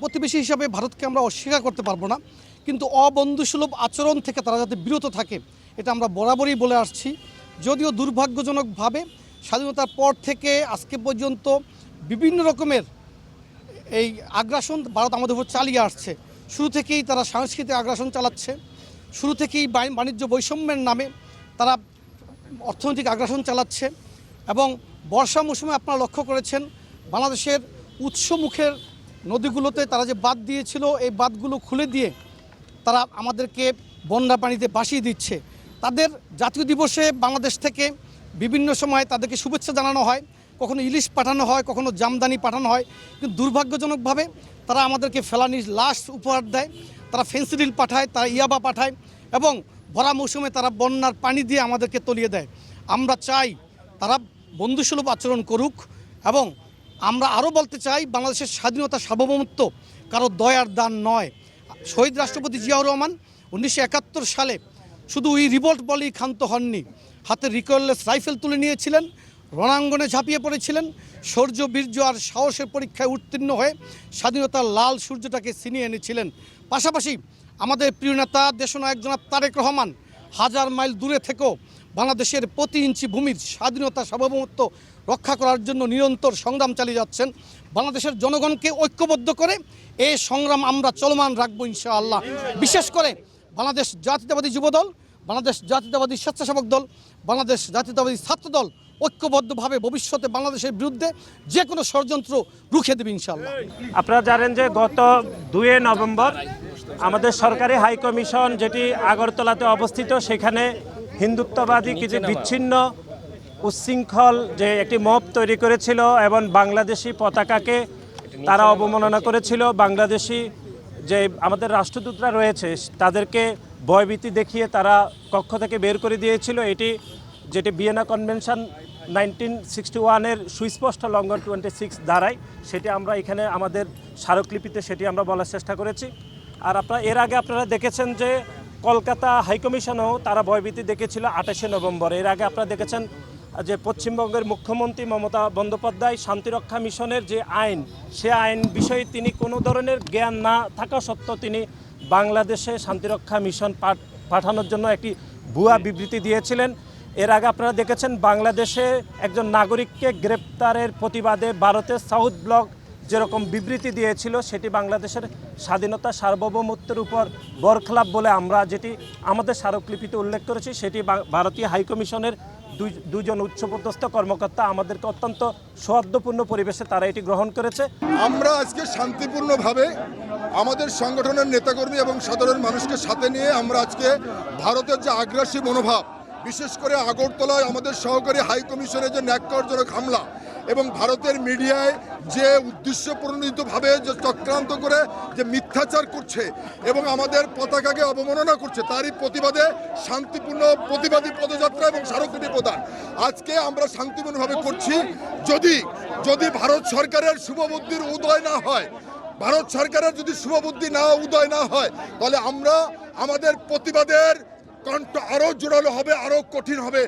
প্রতিবেশী হিসাবে ভারতকে আমরা অস্বীকার করতে পারবো না, কিন্তু অবন্ধুসুলভ আচরণ থেকে তারা যাতে বিরত থাকে এটা আমরা বরাবরই বলে আসছি। যদিও দুর্ভাগ্যজনকভাবে স্বাধীনতার পর থেকে আজকে পর্যন্ত বিভিন্ন রকমের এই আগ্রাসন ভারত আমাদের উপর চালিয়ে আসছে। শুরু থেকেই তারা সাংস্কৃতিক আগ্রাসন চালাচ্ছে, শুরু থেকেই বাণিজ্য বৈষম্যের নামে তারা অর্থনৈতিক আগ্রাসন চালাচ্ছে। এবং বর্ষা মৌসুমে আপনারা লক্ষ্য করেছেন বাংলাদেশের উৎসমুখের নদীগুলোতে তারা যে বাঁধ দিয়েছিল এই বাঁধগুলো খুলে দিয়ে তারা আমাদেরকে বন্যা পানিতে ভাসিয়ে দিচ্ছে। তাদের জাতীয় দিবসে বাংলাদেশ থেকে বিভিন্ন সময় তাদেরকে শুভেচ্ছা জানানো হয়, কখনো ইলিশ পাঠানো হয়, কখনো জামদানি পাঠানো হয়, কিন্তু দুর্ভাগ্যজনকভাবে তারা আমাদেরকে ফেলানির লাশ উপহার দেয়, তারা ফেন্সিডিল পাঠায়, তারা ইয়াবা পাঠায় এবং ভরা মৌসুমে তারা বন্যার পানি দিয়ে আমাদেরকে তলিয়ে দেয়। আমরা চাই তারা বন্ধুসুলভ আচরণ করুক এবং আমরা আরও বলতে চাই বাংলাদেশের স্বাধীনতা সার্বভৌমত্ব কারো দয়ার দান নয়। শহীদ রাষ্ট্রপতি জিয়াউর রহমান 1971 সালে শুধু ওই রিভোল্ট বলেই ক্ষান্ত হননি, হাতে রিকয়েললেস রাইফেল তুলে নিয়েছিলেন, রণাঙ্গনে ঝাঁপিয়ে পড়েছিলেন, শৌর্য বীর্য আর সাহসের পরীক্ষায় উত্তীর্ণ হয়ে স্বাধীনতার লাল সূর্যটাকে ছিনিয়ে এনেছিলেন। পাশাপাশি আমাদের প্রিয় নেতা দেশনায়ক জনাব তারেক রহমান হাজার মাইল দূরে থেকেও বাংলাদেশের প্রতি ইঞ্চি ভূমির স্বাধীনতা সার্বভৌমত্ব রক্ষা করার জন্য নিরন্তর সংগ্রাম চালিয়ে যাচ্ছেন। বাংলাদেশের জনগণকে ঐক্যবদ্ধ করে এই সংগ্রাম আমরা চলমান রাখবো ইনশাআল্লাহ। বিশেষ করে বাংলাদেশ জাতীয়তাবাদী যুবদল, বাংলাদেশ জাতীয়তাবাদী স্বেচ্ছাসেবক দল, বাংলাদেশ জাতীয়তাবাদী ছাত্র দল ঐক্যবদ্ধভাবে ভবিষ্যতে বাংলাদেশের বিরুদ্ধে যে কোনো ষড়যন্ত্র রুখে দেবে ইনশাআল্লাহ। আপনারা জানেন যে গত 2 নভেম্বর আমাদের সরকারি হাই কমিশন যেটি আগরতলাতে অবস্থিত, সেখানে হিন্দুত্ববাদী কিছু বিচ্ছিন্ন উচ্ছৃঙ্খল যে একটি মব তৈরি করেছিল এবং বাংলাদেশি পতাকাকে তারা অবমাননা করেছিল। বাংলাদেশি যে আমাদের রাষ্ট্রদূতরা রয়েছে তাদেরকে ভয়ভীতি দেখিয়ে তারা কক্ষ থেকে বের করে দিয়েছিল। যেটি ভিয়েনা কনভেনশন 1961-এর সুস্পষ্ট লঙ্ঘন 26 ধারায়, সেটি আমরা এখানে আমাদের স্মারকলিপিতে সেটি আমরা বলার চেষ্টা করেছি। আর এর আগে আপনারা দেখেছেন যে কলকাতা হাইকমিশনও তারা ভয়ভীতি দেখেছিল 28 নভেম্বর। এর আগে আপনারা দেখেছেন যে পশ্চিমবঙ্গের মুখ্যমন্ত্রী মমতা বন্দ্যোপাধ্যায় শান্তিরক্ষা মিশনের যে আইন, সে আইন বিষয়ে তিনি কোনো ধরনের জ্ঞান না থাকা সত্ত্বেও তিনি বাংলাদেশে শান্তিরক্ষা মিশন পাঠানোর জন্য একটি ভুয়া বিবৃতি দিয়েছিলেন। এর আগে আপনারা দেখেছেন বাংলাদেশে একজন নাগরিককে গ্রেপ্তারের প্রতিবাদে ভারতের সাউথ ব্লক যেরকম বিবৃতি দিয়েছিল, সেটি বাংলাদেশের স্বাধীনতা সার্বভৌমত্বের উপর বরখেলাপ বলে আমরা যেটি আমাদের স্মারকলিপিতে উল্লেখ করেছি। সেটি ভারতীয় হাইকমিশনের দুজন উচ্চপদস্থ কর্মকর্তা আমাদেরকে অত্যন্ত সৌহার্দ্যপূর্ণ পরিবেশে তারা এটি গ্রহণ করেছে। আমরা আজকে শান্তিপূর্ণভাবে আমাদের সংগঠনের নেতাকর্মী এবং সাধারণ মানুষকে সাথে নিয়ে আমরা আজকে ভারতের যে আগ্রাসী মনোভাব, বিশেষ করে আগরতলায় আমাদের সহকারী হাইকমিশনের যে ন্যাক্কারজনক হামলা এবং ভারতের মিডিয়ায় যে উদ্দেশ্যপ্রণোদিতভাবে যে চক্রান্ত করে যে মিথ্যাচার করছে এবং আমাদের পতাকাকে অবমাননা করছে, তারই প্রতিবাদে শান্তিপূর্ণ প্রতিবাদী পদযাত্রা এবং স্মারকলিপি প্রদান আজকে আমরা শান্তিপূর্ণভাবে করছি। যদি ভারত সরকারের শুভবুদ্ধির উদয় না হয়, ভারত সরকারের যদি শুভবুদ্ধি উদয় না হয়, তাহলে আমরা আমাদের প্রতিবাদের কণ্ঠ আরও জোরালো হবে, আরও কঠিন হবে।